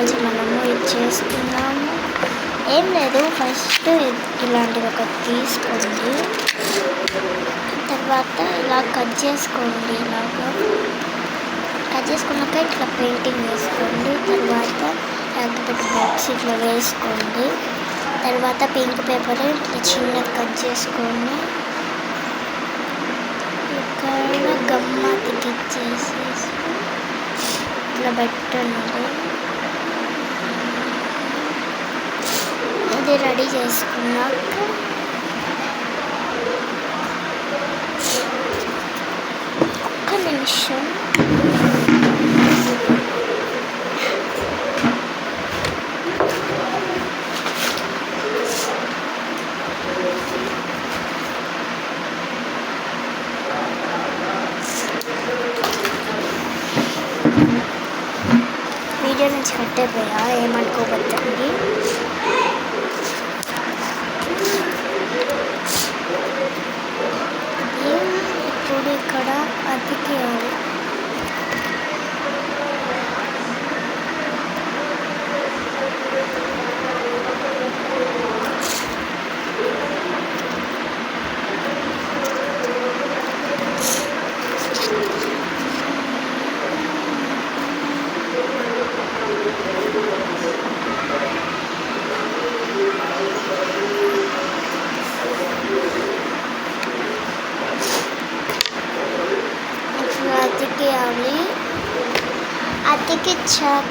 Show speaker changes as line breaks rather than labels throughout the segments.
ఈరోజు మనము ఇది చేసుకున్నాము. ఏం లేదు, ఫస్ట్ ఇలాంటిది ఒకటి తీసుకోండి. తర్వాత ఇలా కట్ చేసుకోండి. ఇలాగా కట్ చేసుకున్నాక ఇట్లా పెయింటింగ్ వేసుకోండి. తర్వాత పెద్ద బాక్స్ ఇట్లా వేసుకోండి. తర్వాత పింక్ పేపర్ ఇట్లా చిన్నది కట్ చేసుకోండి. ఇక్కడ గమ్మ తికిచ్చేసేసి ఇట్లా పెట్టండి. ఇది రెడీ చేసుకున్నాక ఒక్క నిమిషం వీడియో నుంచి కట్ అయిపోయా, ఏమనుకోవద్దండి. ఇప్పుడు ఇక్కడ అతికేయాలి. అతికిచ్చాక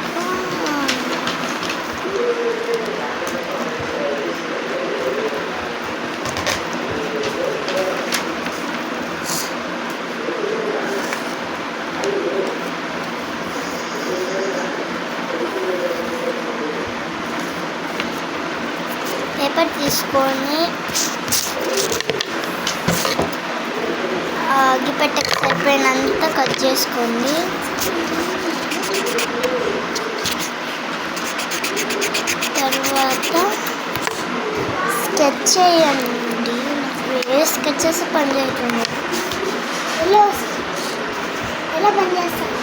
పేపర్ తీసుకొని అగ్గిపెట్టెకి సరిపోయినంత కట్ చేసుకోండి. తర్వాత స్కెచ్ చేయండి. వేరే స్కెచెస్ పని చేయకుండా ఎలా పని చేస్తాను.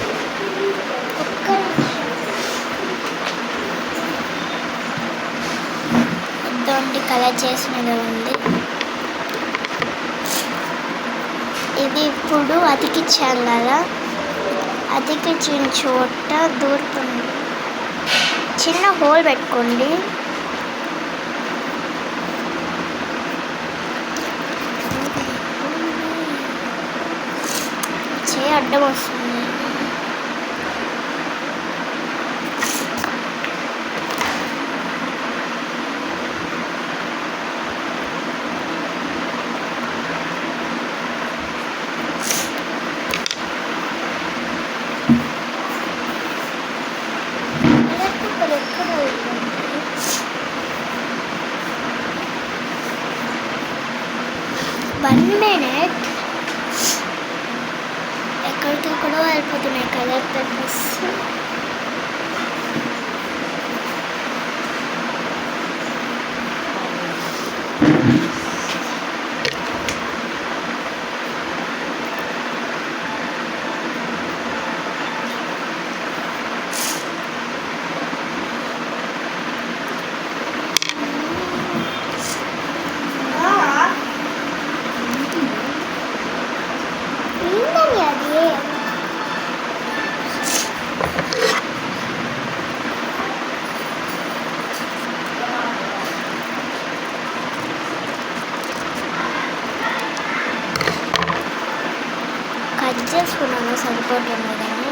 ఇటువంటి కలర్ చేసినది ఉంది. ఇది ఇప్పుడు అతికిచ్చాం కదా, అతికిచ్చిన చోట దూరుతుంది. చిన్న హోల్ పెట్టుకోండి. చేయి అడ్డం వస్తుంది. ఎక్కడికక్కడో వెళ్ళిపోతున్నాయి కలర్ పేపర్స్. కట్ చేసుకున్నాను, సరిపోతుంది కానీ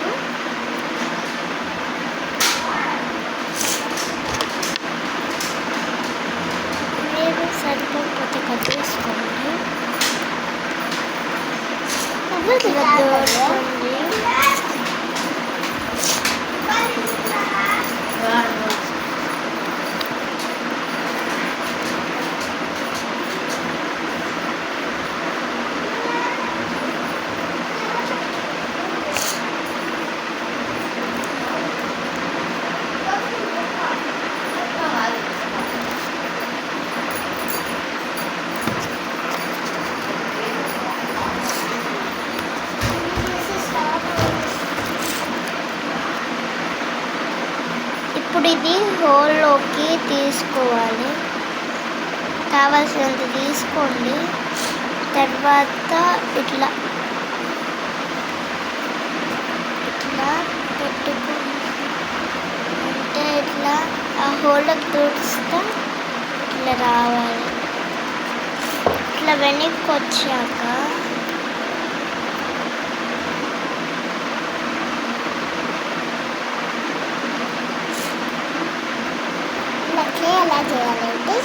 మీరు సరిపోకపోతే కట్ చేసుకోండి. ఇప్పుడు ఇది హోల్లోకి తీసుకోవాలి. కావాల్సినంత తీసుకోండి. తర్వాత ఇట్లా పెట్టుకుంటే ఇట్లా ఆ హోల్లోకి తుడిస్తే ఇట్లా రావాలి. ఇట్లా వెనక్కి వచ్చాక ఎలా చేయాలంటే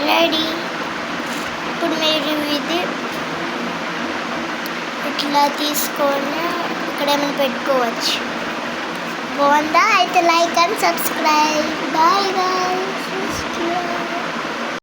రెడీ. ఇప్పుడు మీరు ఇది ఇట్లా తీసుకొని ఇక్కడ ఏమైనా పెట్టుకోవచ్చు. బాగుందా? అయితే like and subscribe. Bye bye.